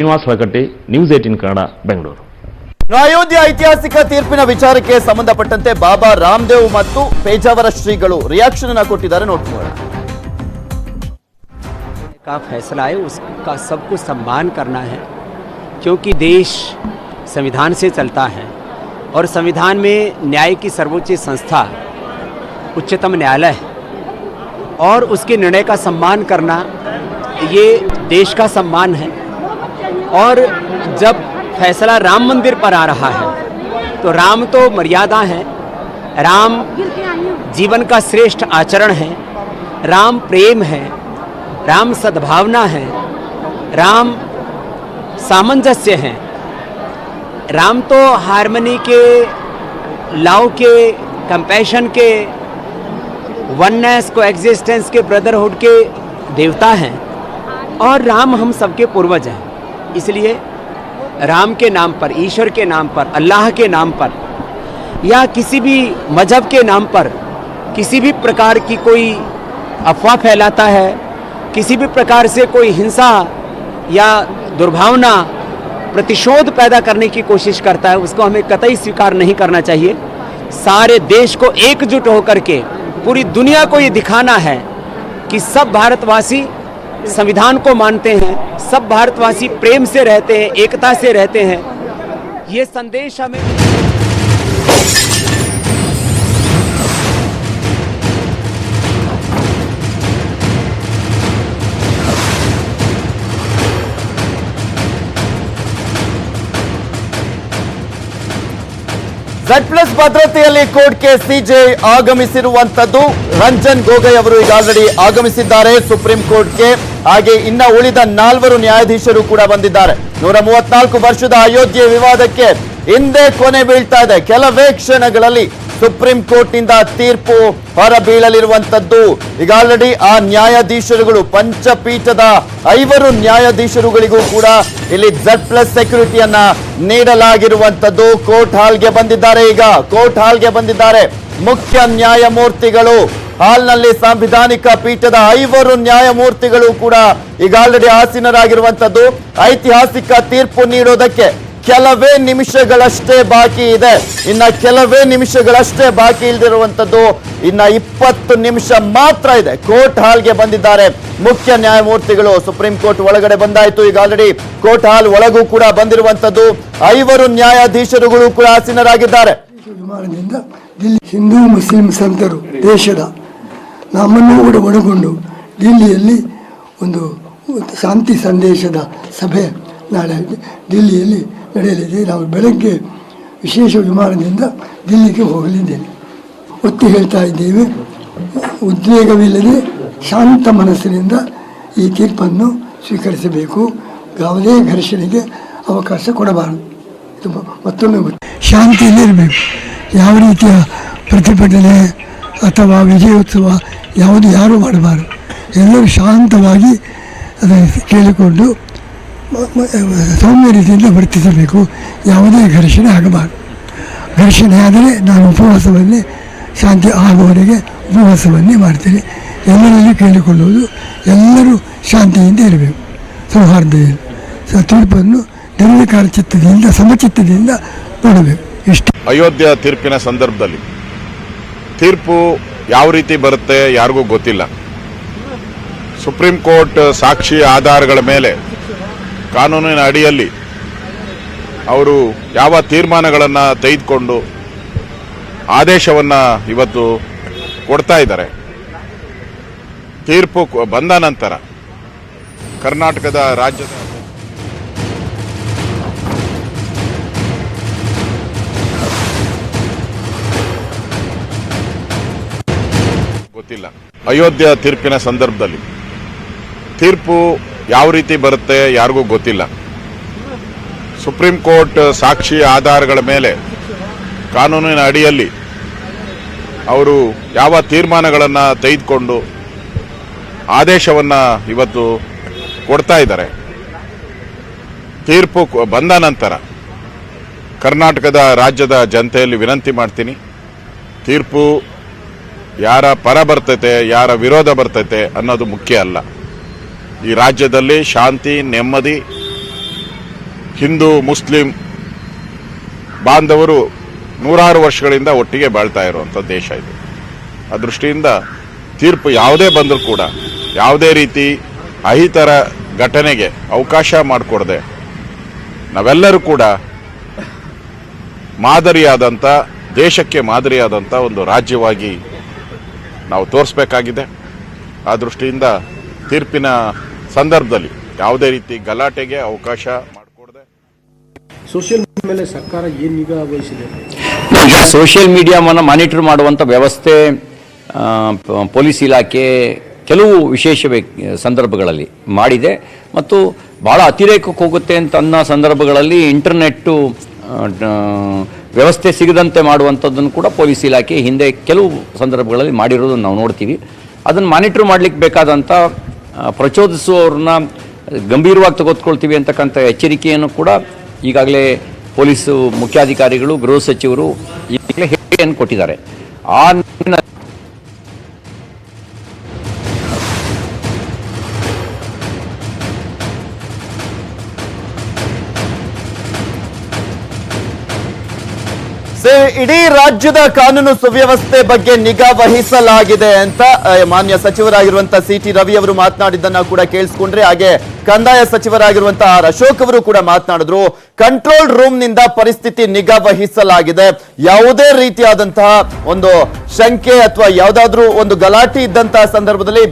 Srinivas ಹೊಳಕಟ್ಟಿ, news 18 Kannada, Bengaluru. Ayodhya ಐತಿಹಾಸಿಕ ತೀರ್ಪಿನ ವಿಚಾರಕ್ಕೆ ಸಂಬಂಧಪಟ್ಟಂತೆ ಬಾಬಾ ರಾಮದೇವ್ ಮತ್ತು ಪೇಜಾವರ ಶ್ರೀಗಳು ರಿಯಾಕ್ಷನ್ ಅನ್ನು ಕೊಟ್ಟಿದ್ದಾರೆ. ನೋಡ್ಕೊಳ್ಳೋಣ. का फैसला है उसका सबको सम्मान करना है, क्योंकि देश संविधान से चलता है और संविधान में न्याय की सर्वोच्च संस्था उच्चतम न्यायालय है और उसके निर्णय का सम्मान करना ये देश का सम्मान है। और जब फैसला राम मंदिर पर आ रहा है तो राम तो मर्यादा है, राम जीवन का श्रेष्ठ आचरण है, राम प्रेम है, राम सद्भावना है, राम सामंजस्य है। राम तो हार्मनी के, लव के, कंपैशन के, वननेस को एक्जिस्टेंस के, ब्रदरहुड के देवता हैं और राम हम सबके पूर्वज हैं। इसलिए राम के नाम पर, ईश्वर के नाम पर, अल्लाह के नाम पर या किसी भी मजहब के नाम पर किसी भी प्रकार की कोई अफवाह फैलाता है, किसी भी प्रकार से कोई हिंसा या दुर्भावना, प्रतिशोध पैदा करने की कोशिश करता है, उसको हमें कतई स्वीकार नहीं करना चाहिए। सारे देश को एकजुट होकर के पूरी दुनिया को ये दिखाना है कि सब भारतवासी संविधान को मानते हैं, सब भारतवासी प्रेम से रहते हैं, एकता से रहते हैं। ये संदेश हमें Z+ ಭದ್ರತೆಯಲ್ಲಿ ಕೋರ್ಟ್ಗೆ ಸಿಜೆ ಆಗಮಿಸಿರುವಂತದ್ದು. ರಂಜನ್ ಗೊಗೊಯ್ ಅವರು ಈಗ ಆಲ್ರೆಡಿ ಆಗಮಿಸಿದ್ದಾರೆ ಸುಪ್ರೀಂ ಕೋರ್ಟ್ಗೆ. ಹಾಗೆ ಇನ್ನ ಉಳಿದ 4 ನ್ಯಾಯಾಧೀಶರು ಕೂಡ ಬಂದಿದ್ದಾರೆ. 134 ವರ್ಷದ ಅಯೋಧ್ಯೆ ವಿವಾದಕ್ಕೆ ಹಿಂದೆ ಕೊನೆ ಬೀಳ್ತಾ ಇದೆ. ಕೆಲವೇ ಕ್ಷಣಗಳಲ್ಲಿ ಸುಪ್ರೀಂ ಕೋರ್ಟ್ನಿಂದ ತೀರ್ಪು ಹೊರಬೀಳಲಿರುವಂತದ್ದು. ಈಗ ಆಲ್ರೆಡಿ ಆ ನ್ಯಾಯಾಧೀಶರುಗಳು, ಪಂಚಪೀಠದ 5 ನ್ಯಾಯಾಧೀಶರುಗಳಿಗೂ ಕೂಡ ಇಲ್ಲಿ Z+ ಸೆಕ್ಯೂರಿಟಿಯನ್ನ ನೀಡಲಾಗಿರುವಂತದ್ದು. ಕೋರ್ಟ್ ಹಾಲ್ಗೆ ಬಂದಿದ್ದಾರೆ. ಈಗ ಕೋರ್ಟ್ ಹಾಲ್ಗೆ ಬಂದಿದ್ದಾರೆ ಮುಖ್ಯ ನ್ಯಾಯಮೂರ್ತಿಗಳು. ಹಾಲ್ನಲ್ಲಿ ಸಾಂವಿಧಾನಿಕ ಪೀಠದ 5 ನ್ಯಾಯಮೂರ್ತಿಗಳು ಕೂಡ ಈಗ ಆಲ್ರೆಡಿ ಆಸೀನರಾಗಿರುವಂತದ್ದು. ಐತಿಹಾಸಿಕ ತೀರ್ಪು ನೀಡೋದಕ್ಕೆ ಕೆಲವೇ ನಿಮಿಷಗಳಷ್ಟೇ ಬಾಕಿ ಇದೆ. ಇನ್ನ ಕೆಲವೇ ನಿಮಿಷಗಳಷ್ಟೇ ಬಾಕಿ ಇಲ್ದಿರುವಂತದ್ದು. ಇನ್ನ 20 ನಿಮಿಷ ಮಾತ್ರ ಇದೆ. ಕೋರ್ಟ್ ಹಾಲ್ಗೆ ಬಂದಿದ್ದಾರೆ ಮುಖ್ಯ ನ್ಯಾಯಮೂರ್ತಿಗಳು. ಸುಪ್ರೀಂ ಕೋರ್ಟ್ ಒಳಗಡೆ ಬಂದಾಯ್ತು. ಈಗ ಆಲ್ರೆಡಿ ಕೋರ್ಟ್ ಹಾಲ್ ಒಳಗೂ ಕೂಡ ಬಂದಿರುವಂತದ್ದು. 5 ನ್ಯಾಯಾಧೀಶರುಗಳು ಕೂಡ ಆಸೀನರಾಗಿದ್ದಾರೆ. ವಿಮಾನದಿಂದ ದಿಲ್ಲಿ ಹಿಂದೂ ಮುಸ್ಲಿಂ ಸಂತರು ದೇಶದ ನಮ್ಮನ್ನು ಕೂಡ ಒಳಗೊಂಡು ದಿಲ್ಲಿಯಲ್ಲಿ ಒಂದು ಶಾಂತಿ ಸಂದೇಶದ ಸಭೆ ನಾಳೆ ದಿಲ್ಲಿಯಲ್ಲಿ ನಡೆಯಲಿದೆ. ನಾವು ಬೆಳಗ್ಗೆ ವಿಶೇಷ ವಿಮಾನದಿಂದ ದಿಲ್ಲಿಗೆ ಹೋಗಲಿದ್ದೇವೆ. ಒತ್ತಿ ಹೇಳ್ತಾ ಇದ್ದೇವೆ, ಉದ್ವೇಗವಿಲ್ಲದೆ ಶಾಂತ ಮನಸ್ಸಿನಿಂದ ಈ ತೀರ್ಪನ್ನು ಸ್ವೀಕರಿಸಬೇಕು. ಯಾವುದೇ ಘರ್ಷಣೆಗೆ ಅವಕಾಶ ಕೊಡಬಾರದು. ಇದು ಮತ್ತೊಮ್ಮೆ ಶಾಂತಿಯಲ್ಲಿರಬೇಕು. ಯಾವ ರೀತಿಯ ಪ್ರತಿಭಟನೆ ಅಥವಾ ವಿಜಯೋತ್ಸವ ಯಾರು ಮಾಡಬಾರದು. ಎಲ್ಲರೂ ಶಾಂತವಾಗಿ ಅದನ್ನು ಕೇಳಿಕೊಂಡು ಸೌಮ್ಯ ರೀತಿಯಿಂದ ವರ್ತಿಸಬೇಕು. ಯಾವುದೇ ಘರ್ಷಣೆ ಆಗಬಾರದು. ಘರ್ಷಣೆ ಆದರೆ ನಾನು ಉಪವಾಸವನ್ನೇ ಶಾಂತಿ ಆಗುವವರೆಗೆ ಉಪವಾಸವನ್ನೇ ಮಾಡ್ತೇನೆ. ಎಲ್ಲರಲ್ಲಿ ಕೇಳಿಕೊಳ್ಳುವುದು, ಎಲ್ಲರೂ ಶಾಂತಿಯಿಂದ ಇರಬೇಕು, ಸೌಹಾರ್ದದಿಂದ. ತೀರ್ಪನ್ನು ನಿರ್ವಿಕಾರ ಚಿತ್ತದಿಂದ, ಸಮಚಿತ್ತದಿಂದ ನೋಡಬೇಕು. ಇಷ್ಟು ಅಯೋಧ್ಯೆ ತೀರ್ಪಿನ ಸಂದರ್ಭದಲ್ಲಿ ತೀರ್ಪು ಯಾವ ರೀತಿ ಬರುತ್ತೆ ಯಾರಿಗೂ ಗೊತ್ತಿಲ್ಲ. ಸುಪ್ರೀಂ ಕೋರ್ಟ್ ಸಾಕ್ಷಿ ಆಧಾರಗಳ ಮೇಲೆ, ಕಾನೂನಿನ ಅಡಿಯಲ್ಲಿ ಅವರು ಯಾವ ತೀರ್ಮಾನಗಳನ್ನು ತೆಗೆದುಕೊಂಡು ಆದೇಶವನ್ನು ಇವತ್ತು ಕೊಡ್ತಾ ಇದ್ದಾರೆ. ತೀರ್ಪು ಬಂದ ನಂತರ ಕರ್ನಾಟಕದ ರಾಜ್ಯದ ಗೊತ್ತಿಲ್ಲ. ಅಯೋಧ್ಯೆ ತೀರ್ಪಿನ ಸಂದರ್ಭದಲ್ಲಿ ತೀರ್ಪು ಯಾವ ರೀತಿ ಬರುತ್ತೆ ಯಾರಿಗೂ ಗೊತ್ತಿಲ್ಲ. ಸುಪ್ರೀಂ ಕೋರ್ಟ್ ಸಾಕ್ಷಿ ಆಧಾರಗಳ ಮೇಲೆ, ಕಾನೂನಿನ ಅಡಿಯಲ್ಲಿ ಅವರು ಯಾವ ತೀರ್ಮಾನಗಳನ್ನು ತೆಗೆದುಕೊಂಡು ಆದೇಶವನ್ನು ಇವತ್ತು ಕೊಡ್ತಾ ಇದ್ದಾರೆ. ತೀರ್ಪು ಬಂದ ನಂತರ ಕರ್ನಾಟಕದ ರಾಜ್ಯದ ಜನತೆಯಲ್ಲಿ ವಿನಂತಿ ಮಾಡ್ತೀನಿ, ತೀರ್ಪು ಯಾರ ಪರ ಬರ್ತೈತೆ ಯಾರ ವಿರೋಧ ಬರ್ತೈತೆ ಅನ್ನೋದು ಮುಖ್ಯ ಅಲ್ಲ. ಈ ರಾಜ್ಯದಲ್ಲಿ ಶಾಂತಿ, ನೆಮ್ಮದಿ ಹಿಂದೂ ಮುಸ್ಲಿಂ ಬಾಂಧವರು ನೂರಾರು ವರ್ಷಗಳಿಂದ ಒಟ್ಟಿಗೆ ಬಾಳ್ತಾ ಇರುವಂಥ ದೇಶ ಇದು. ಆ ದೃಷ್ಟಿಯಿಂದ ತೀರ್ಪು ಯಾವುದೇ ಬಂದರೂ ಕೂಡ ಯಾವುದೇ ರೀತಿ ಅಹಿತರ ಘಟನೆಗೆ ಅವಕಾಶ ಮಾಡಿಕೊಡದೆ ನಾವೆಲ್ಲರೂ ಕೂಡ ಮಾದರಿಯಾದಂಥ, ದೇಶಕ್ಕೆ ಮಾದರಿಯಾದಂಥ ಒಂದು ರಾಜ್ಯವಾಗಿ ನಾವು ತೋರಿಸ್ಬೇಕಾಗಿದೆ. ಆ ದೃಷ್ಟಿಯಿಂದ ತೀರ್ಪಿನ ಸಂದರ್ಭದಲ್ಲಿ ಯಾವುದೇ ರೀತಿ ಗಲಾಟೆಗೆ ಅವಕಾಶ ಮಾಡಿಕೊಡದೆ ಸೋಷಿಯಲ್ ಮೀಡಿಯಾ ಮೇಲೆ ಸರ್ಕಾರ ಏನು ನಿಗಾ ವಹಿಸಿದೆ? ಈಗ ಸೋಷಿಯಲ್ ಮೀಡಿಯಾವನ್ನು ಮಾನಿಟರ್ ಮಾಡುವಂಥ ವ್ಯವಸ್ಥೆ ಪೊಲೀಸ್ ಇಲಾಖೆ ಕೆಲವು ವಿಶೇಷ ಸಂದರ್ಭಗಳಲ್ಲಿ ಮಾಡಿದೆ ಮತ್ತು ಭಾಳ ಅತಿರೇಕಕ್ಕೆ ಹೋಗುತ್ತೆ ಅಂತ ಅನ್ನೋ ಸಂದರ್ಭಗಳಲ್ಲಿ ಇಂಟರ್ನೆಟ್ಟು ವ್ಯವಸ್ಥೆ ಸಿಗದಂತೆ ಮಾಡುವಂಥದ್ದನ್ನು ಕೂಡ ಪೊಲೀಸ್ ಇಲಾಖೆ ಹಿಂದೆ ಕೆಲವು ಸಂದರ್ಭಗಳಲ್ಲಿ ಮಾಡಿರೋದನ್ನು ನಾವು ನೋಡ್ತೀವಿ. ಅದನ್ನು ಮಾನಿಟರ್ ಮಾಡಲಿಕ್ಕೆ ಬೇಕಾದಂಥ ಪ್ರಚೋದಿಸುವವ್ರನ್ನ ಗಂಭೀರವಾಗಿ ತೆಗೆದುಕೊಳ್ತೀವಿ ಅಂತಕ್ಕಂಥ ಎಚ್ಚರಿಕೆಯನ್ನು ಕೂಡ ಈಗಾಗಲೇ ಪೊಲೀಸು ಮುಖ್ಯಾಧಿಕಾರಿಗಳು, ಗೃಹ ಸಚಿವರು ಈಗಾಗಲೇ ಹೇಳಿಕೆಯನ್ನು ಕೊಟ್ಟಿದ್ದಾರೆ. ಆ ಇಡೀ ರಾಜ್ಯದ ಕಾನೂನು ಸುವ್ಯವಸ್ಥೆ ಬಗ್ಗೆ ನಿಗಾ ವಹಿಸಲಾಗಿದೆ ಅಂತ ಮಾನ್ಯ ಸಚಿವರಾಗಿರುವಂತಹ ಸಿ.ಟಿ. ರವಿ ಅವರು ಮಾತನಾಡಿದ್ದನ್ನ ಕೂಡ ಕೇಳಿಸ್ಕೊಂಡ್ರೆ, ಹಾಗೆ ಕಂದಾಯ ಸಚಿವರಾಗಿರುವಂತಹ ಆರ್. ಅಶೋಕ್ ಅವರು ಕೂಡ ಮಾತನಾಡಿದ್ರು. ಕಂಟ್ರೋಲ್ ರೂಮ್ ನಿಂದ ಪರಿಸ್ಥಿತಿ ನಿಗಾ ವಹಿಸಲಾಗಿದೆ. ಯಾವುದೇ ರೀತಿಯಾದಂತಹ ಒಂದು ಶಂಕೆ ಅಥವಾ ಯಾವುದಾದ್ರೂ ಒಂದು ಗಲಾಟೆ ಇದ್ದಂತಹ ಸಂದರ್ಭದಲ್ಲಿ